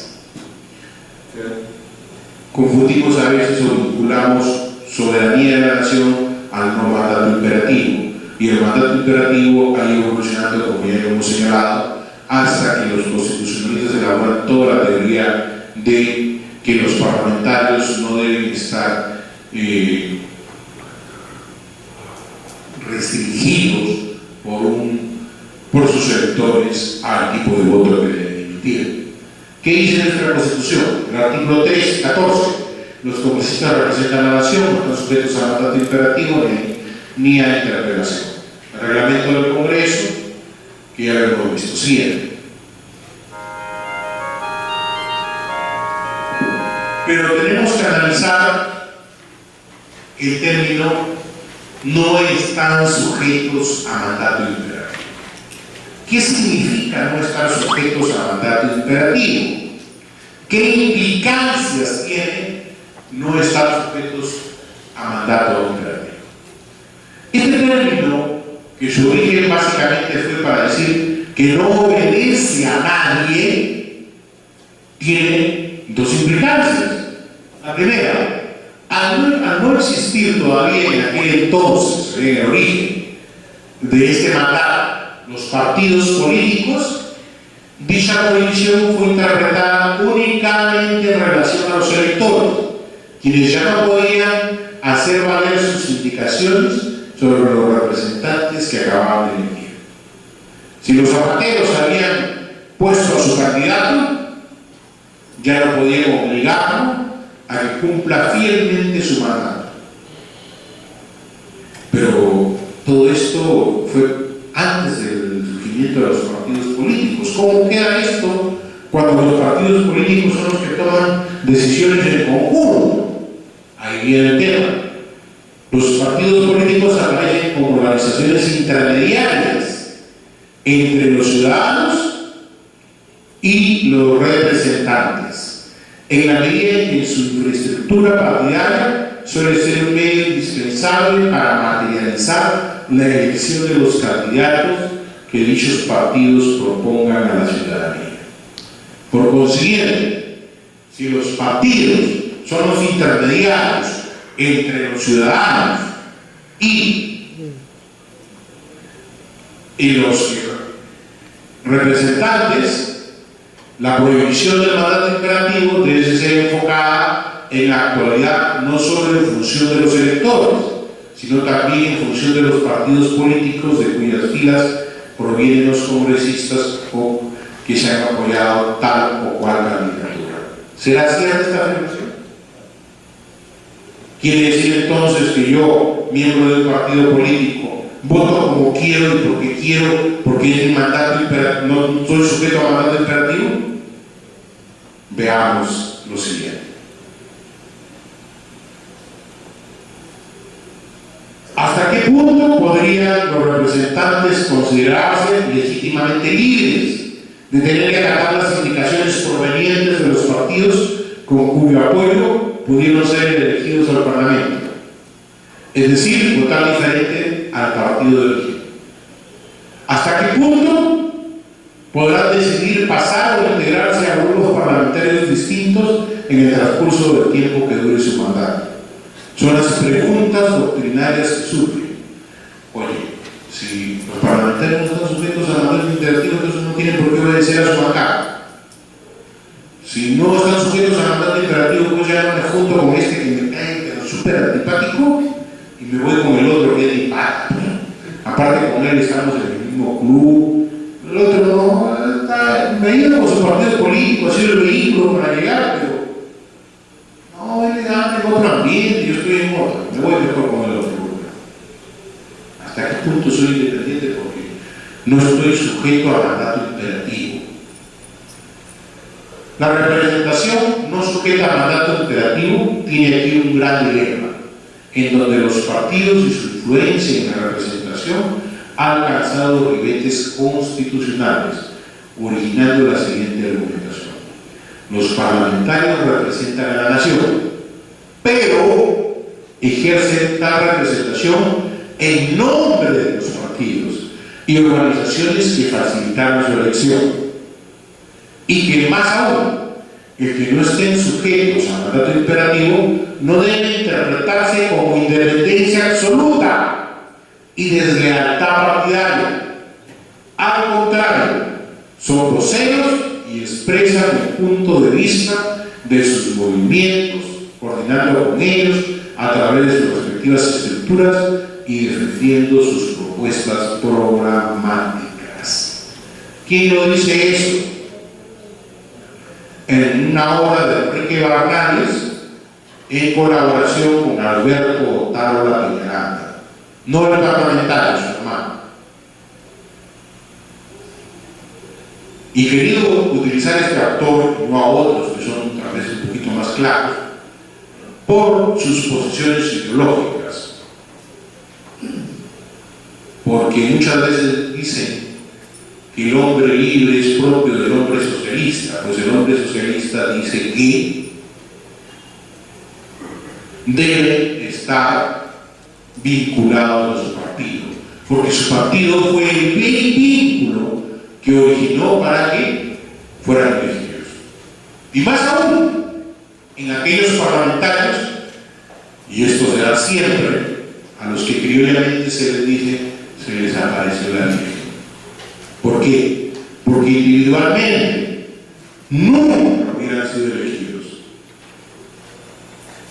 Confundimos a veces o vinculamos soberanía de la nación al no mandato imperativo, y el mandato imperativo ha ido evolucionando, como ya hemos señalado, hasta que los constitucionalistas elaboran toda la teoría de que los parlamentarios no deben estar restringidos por sus electores al tipo de voto que deben emitir. ¿Qué dice nuestra Constitución? El artículo 14. Los congresistas representan a la nación, no están sujetos a mandato imperativo ni a interpelación. El reglamento del Congreso, que ya lo hemos visto siempre. Pero tenemos que analizar el término no están sujetos a mandato imperativo. ¿Qué significa no estar sujetos a mandato imperativo? ¿Qué implicancias tiene no estar sujetos a mandato imperativo? Este término, que su origen básicamente fue para decir que no obedece a nadie, tiene dos implicancias. La primera, al no existir todavía en aquel entonces, en el origen de este mandato, los partidos políticos, dicha prohibición fue interpretada únicamente en relación a los electores, quienes ya no podían hacer valer sus indicaciones sobre los representantes que acababan de elegir. Si los zapateros habían puesto a su candidato, ya no podían obligarlo a que cumpla fielmente su mandato. Pero todo esto fue antes del surgimiento de los partidos políticos. ¿Cómo queda esto cuando los partidos políticos son los que toman decisiones en conjunto? Ahí viene el tema. Los partidos políticos aparecen como organizaciones intermediarias entre los ciudadanos y los representantes, en la medida en que su infraestructura partidaria suele ser un medio indispensable para materializar la elección de los candidatos que dichos partidos propongan a la ciudadanía. Por consiguiente, si los partidos son los intermediarios entre los ciudadanos y los representantes, la prohibición del mandato imperativo debe ser enfocada en la actualidad no solo en función de los electores, sino también en función de los partidos políticos de cuyas filas provienen los congresistas o que se han apoyado tal o cual candidatura. ¿Será cierta esta afirmación? ¿Quiere decir entonces que yo, miembro de un partido político, voto como quiero y porque es mi mandato imperativo, no soy sujeto a mandato imperativo? Veamos lo siguiente. ¿Hasta qué punto podrían los representantes considerarse legítimamente libres de tener que acatar las indicaciones provenientes de los partidos con cuyo apoyo pudieron ser elegidos al Parlamento? Es decir, votar diferente al partido elegido. ¿Hasta qué punto podrán decidir pasar o integrarse a grupos parlamentarios distintos en el transcurso del tiempo que dure su mandato? Son las preguntas doctrinarias que surgen. Oye, si los parlamentarios no están sujetos a mandato imperativo, entonces no tienen por qué obedecer a su bancada. Si no están sujetos a mandato imperativo, pues ya no me junto con este que me cae súper antipático y me voy con el otro que es antipático. Aparte con él estamos en el mismo club, el otro no, me ayuda con su partido político, ha sido el vehículo para llegar, pero no, él le da en otro ambiente, yo estoy en otro, me voy mejor con el otro. ¿Hasta qué punto soy independiente? Porque no estoy sujeto a mandato imperativo. La representación no sujeta a mandato imperativo tiene aquí un gran dilema, en donde los partidos y su influencia en la representación han alcanzado ribetes constitucionales, originando la siguiente argumentación. Los parlamentarios representan a la nación, pero ejercen tal representación en nombre de los partidos y organizaciones que facilitaron su elección. Y que más aún, el que no estén sujetos a mandato imperativo no debe interpretarse como independencia absoluta y deslealtad partidaria. Al contrario, son voceros y expresan el punto de vista de sus movimientos, coordinando con ellos a través de sus respectivas estructuras y defendiendo sus propuestas programáticas. ¿Quién lo dice eso? En una obra de Enrique Barnales, en colaboración con Alberto Otárola Peñaranda, no el parlamentario, su hermano. Y querido utilizar este actor, no a otros que son tal vez un poquito más claros, por sus posiciones ideológicas. Porque muchas veces dicen que el hombre libre es propio del hombre socialista, pues el hombre socialista dice que debe estar vinculado a su partido, porque su partido fue el vínculo que originó para que fueran elegidos. Y más aún, en aquellos parlamentarios, y esto se da siempre, a los que criollamente se les dice, se les apareció la elección. ¿Por qué? Porque individualmente nunca hubieran sido elegidos.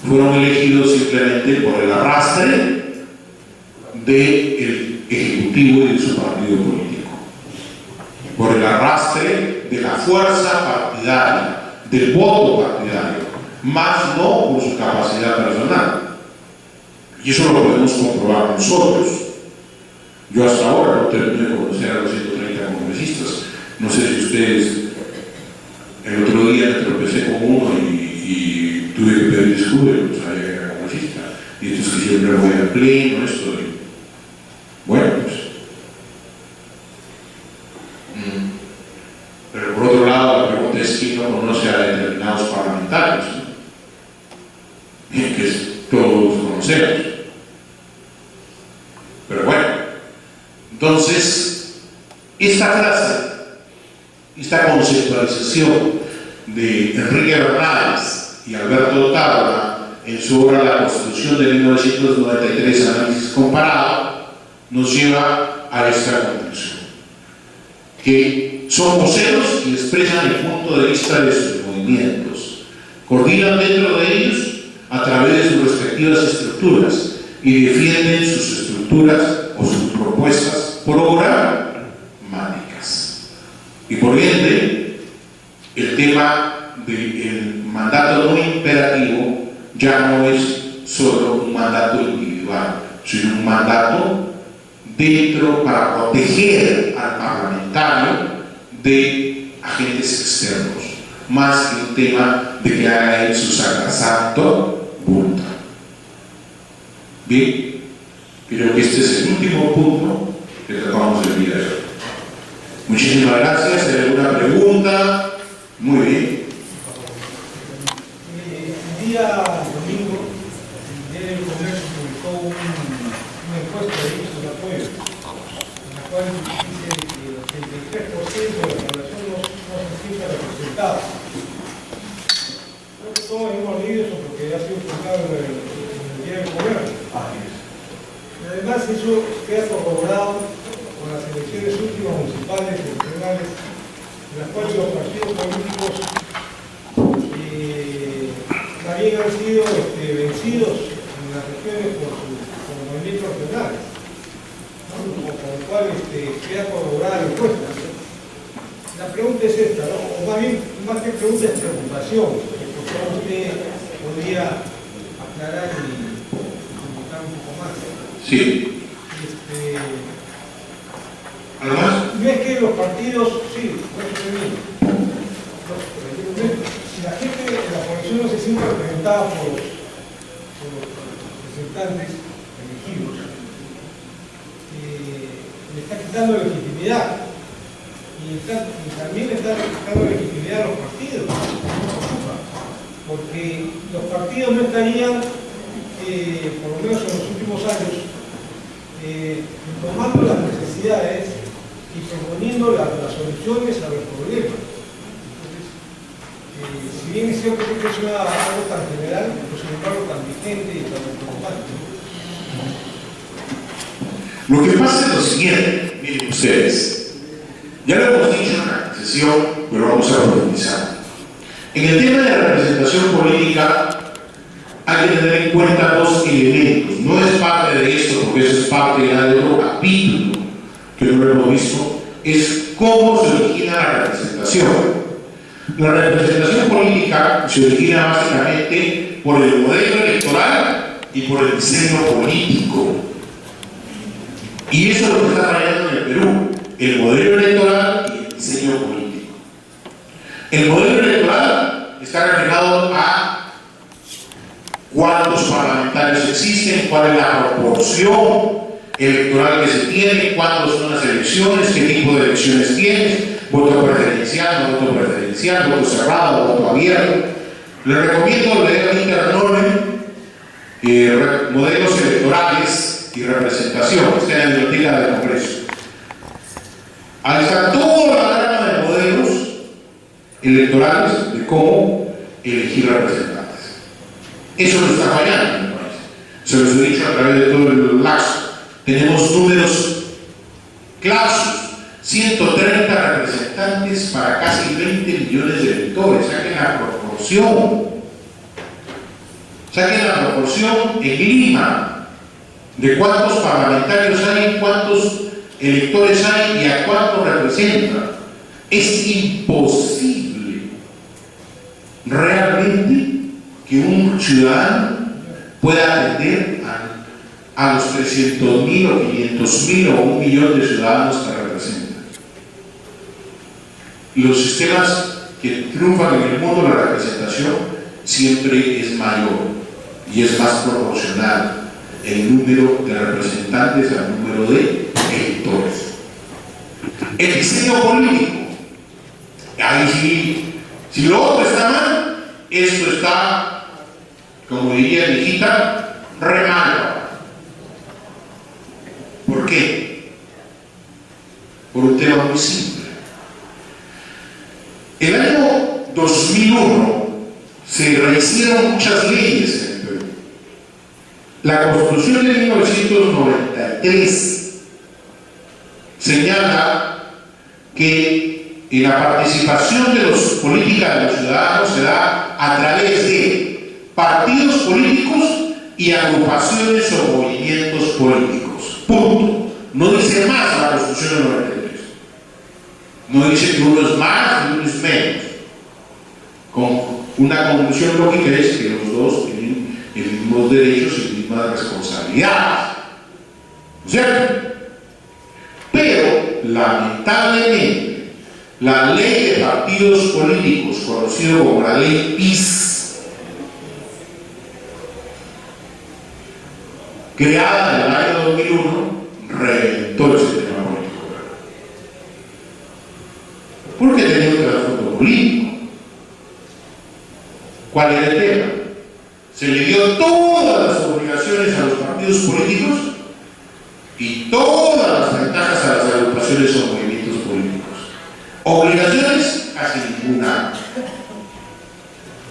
Fueron elegidos simplemente por el arrastre del Ejecutivo y de su partido político, por el arrastre de la fuerza partidaria, del voto partidario, más no por su capacidad personal. Y eso lo podemos comprobar nosotros. Yo hasta ahora no terminé de conocer a los 130 congresistas. No sé si ustedes, el otro día me tropecé con uno y tuve que pedir disculpas, no sabía que era congresista. Y esto es que siempre voy al pleno, esto. Bueno, pues. Pero por otro lado, la pregunta es quién no conoce a determinados parlamentarios, ¿no? Que todos conocemos. Pero bueno, entonces, esta frase, esta conceptualización de Enrique Barnales y Alberto Otárola en su obra La Constitución de 1993, análisis comparado, nos lleva a esta conclusión, que son voceros y expresan el punto de vista de sus movimientos, coordinan dentro de ellos a través de sus respectivas estructuras y defienden sus estructuras o sus propuestas programáticas. Y por ende, el tema del mandato no imperativo ya no es solo un mandato individual, sino un mandato dentro para proteger al parlamentario de agentes externos, más que un tema de que haga él su sacrosanto bulto. Bien, creo que este es el último punto que tratamos el día de hoy. Muchísimas gracias. ¿Hay alguna pregunta? Muy bien. El día domingo, el Diario del Comercio publicó una encuesta de índices de apoyo, en la cual dice que el 83% de la población no se siente representada. Creo que todos hemos leído eso porque ha sido publicado en el Diario del Comercio. Y además eso queda corroborado con las elecciones últimas municipales y regionales, en las cuales los partidos políticos también han sido vencidos en las regiones por movimientos regionales, ¿no? Con lo cual queda corroborada la encuesta. La pregunta es más que pregunta es preocupación, porque por favor usted podría aclarar y comunicar un poco más. Sí. ¿Algo más? No es que los partidos, sí, por eso termino. Si la gente de la población no se siente representada por los representantes elegidos, le está quitando legitimidad. Y también le está quitando legitimidad a los partidos, porque los partidos no estarían, por lo menos en los últimos años, tomando las necesidades y proponiendo las soluciones a los problemas. Entonces, si bien es cierto que es algo tan general, pero sin embargo tan vigente y tan preocupante. Lo que pasa es lo siguiente, miren ustedes, ya lo hemos dicho en la sesión, pero vamos a profundizar. En el tema de la representación política hay que tener en cuenta dos elementos. No es parte de esto, porque eso es parte ya de otro capítulo que no lo hemos visto, es cómo se origina la representación. La representación política se origina básicamente por el modelo electoral y por el diseño político. Y eso es lo que está fallando en el Perú, el modelo electoral y el diseño político. El modelo electoral está reflejado a cuántos parlamentarios existen, cuál es la proporción electoral que se tiene, cuántas son las elecciones, qué tipo de elecciones tienes, voto preferencial, no voto preferencial, voto cerrado, voto abierto. Les recomiendo leer en internet modelos electorales y representación, está en la biblioteca del Congreso. Ahí está toda la gama de modelos electorales de cómo elegir representantes. Eso no está fallando, me parece. Se los he dicho a través de todo el lazo. Tenemos números claros, 130 representantes para casi 20 millones de electores. Saquen la proporción. Saquen la proporción en Lima de cuántos parlamentarios hay, cuántos electores hay y a cuántos representan. Es imposible realmente que un ciudadano pueda atender a los 300.000 o 500.000 o 1 millón de ciudadanos que representan. Los sistemas que triunfan en el mundo, la representación siempre es mayor y es más proporcional el número de representantes al número de electores. El diseño político, ahí sí, si lo otro está mal, esto está, como diría mi hijita, re mal. ¿Por qué? Por un tema muy simple. El año 2001 se rehicieron muchas leyes en el Perú. La Constitución de 1993 señala que la participación de las políticas de los ciudadanos se da a través de partidos políticos y agrupaciones o movimientos políticos. Punto. No dice más la Constitución de 93. No dice que uno es más y uno es menos. Con una conclusión lógica es que los dos tienen los mismos derechos y mismas responsabilidades. ¿Cierto? Pero, lamentablemente, la ley de partidos políticos, conocido como la ley PIS, creada en el año 2001, reventó el sistema político. Porque tenía un trasfondo político. ¿Cuál era el tema? Se le dio todas las obligaciones a los partidos políticos y todas las ventajas a las agrupaciones o movimientos políticos. Obligaciones, casi ninguna.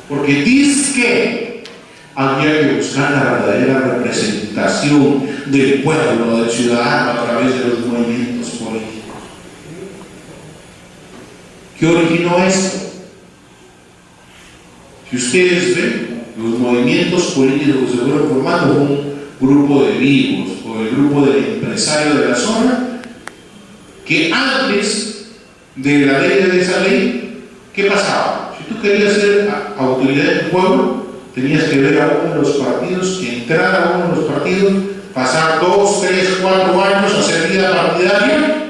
Porque dice que había que buscar la verdadera representación del pueblo, del ciudadano, a través de los movimientos políticos. ¿Qué originó esto? Si ustedes ven, los movimientos políticos que se fueron formando con un grupo de vivos o el grupo del empresario de la zona, que antes de la ley de esa ley, ¿qué pasaba? Si tú querías ser autoridad de tu pueblo, tenías que ver a uno de los partidos, entrar a uno de los partidos, pasar 2, 3, 4 años, hacer vida partidaria,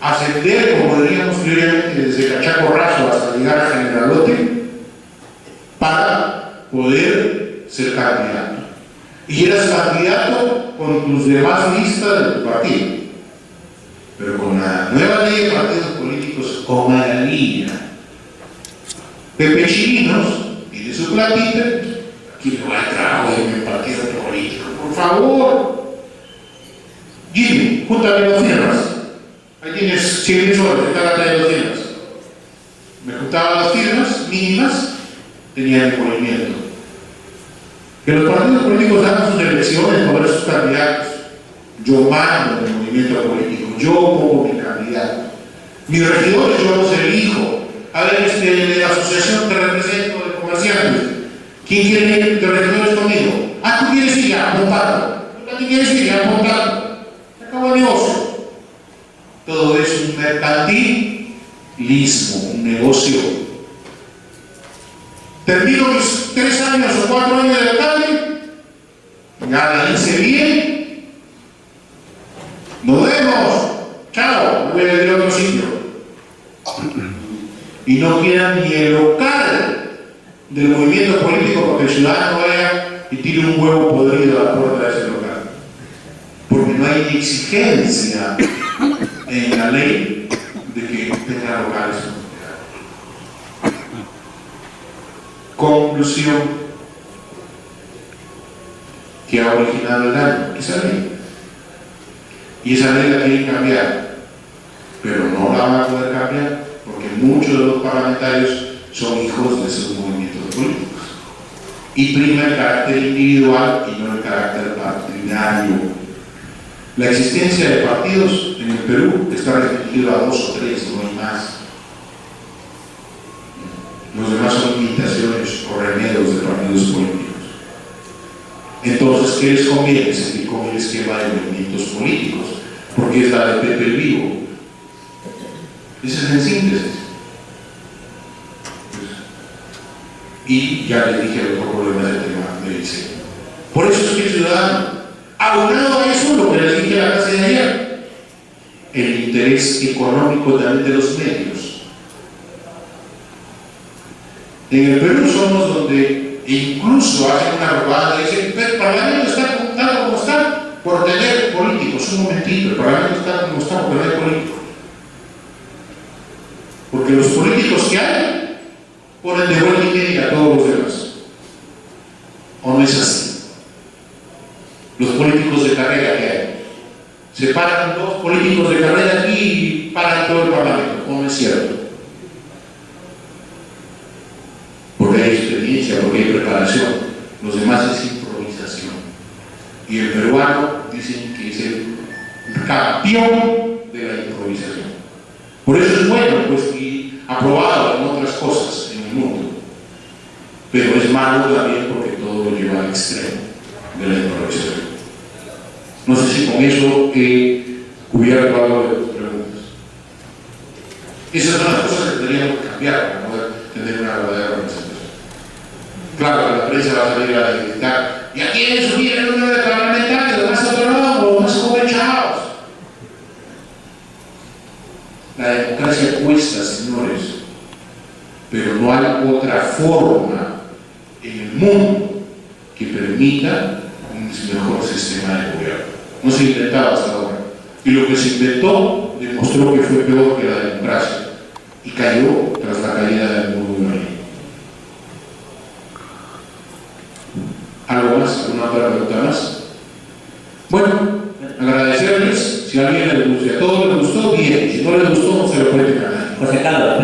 ascender, como diríamos previamente, desde Cachaco Raso hasta llegar a Generalote, para poder ser candidato. Y eras candidato con tus demás listas de tu partido. Pero con la nueva ley de partidos políticos, con Magalía, Pepe Chirinos y de su platita, aquí me voy a trabajar en el partido político, por favor. Jimmy, júntame 2 firmas. Ahí tienes 100 soles, cada 2 firmas. Me juntaba las firmas mínimas, tenían el movimiento. Que los partidos políticos hagan sus elecciones, poner sus candidatos. Yo mando el movimiento político, yo pongo mi candidato. Mis regidores yo los elijo. A ver, de la asociación que represento de comerciantes, ¿quién quiere ir de regidores conmigo? Ah, tú quieres ir ya, apuntando. Tú también quieres ir ya, apuntando. Se acabó el negocio. Todo es un mercantilismo, un negocio. Termino mis 3 años o 4 años de alcalde, nada hice bien. Nos vemos, chao, me voy a ir a otro sitio. Y no queda ni el local del movimiento político para que el ciudadano vaya y tire un huevo podrido a la puerta de ese local. Porque no hay exigencia en la ley de que tenga locales. Conclusión que ha originado el daño, esa ley. Y esa ley la quieren cambiar, pero no la van a poder cambiar porque muchos de los parlamentarios son hijos de esos movimientos políticos. Y prima el carácter individual y no el carácter partidario. La existencia de partidos en el Perú está restringida a 2 o 3, no hay más. Los demás son imitaciones o remedios de partidos políticos. Entonces, ¿qué les conviene? Seguir con el esquema de movimientos políticos, porque es la de Pepe el Vivo. Ese es en síntesis. Y ya les dije el otro problema del tema del diseño. Por eso es que el ciudadano, aunado a eso, lo que les dije a la clase de ayer, el interés económico también de los medios. En el Perú somos donde incluso hacen una robada y dicen, el Parlamento está tal como está por tener políticos. Un momentito, el Parlamento está como está por tener políticos. Porque los políticos que hay ponen de vuelta y media a todos los demás. ¿O no es así? Los políticos de carrera que hay. Se paran 2 políticos de carrera aquí y paran todo el Parlamento. ¿O no es cierto? Porque hay experiencia, porque hay preparación. Los demás es improvisación. Y el peruano dicen que es el campeón de la improvisación. Por eso es bueno, pues, y aprobado en otras cosas en el mundo. Pero es malo también porque todo lo lleva al extremo de la improvisación. No sé si con eso he cubierto algo de tus preguntas. Esas son las cosas que tendríamos que cambiar para poder tener una verdadera organización. Claro que la prensa va a salir a criticar. ¿Y a quién subir el número de parlamentarios? ¿Lo más autónomo? ¿Lo más aprovechados? La democracia cuesta, señores. Pero no hay otra forma en el mundo que permita un mejor sistema de gobierno. No se ha intentado hasta ahora. Y lo que se inventó demostró que fue peor que la democracia. Y cayó tras la caída del muro de Berlín. ¿Algo más? ¿Alguna otra pregunta más? Bueno, agradecerles. Si a alguien le gustó, si a todos les gustó, bien. Si no les gustó, no se lo puede ganar. José Carlos,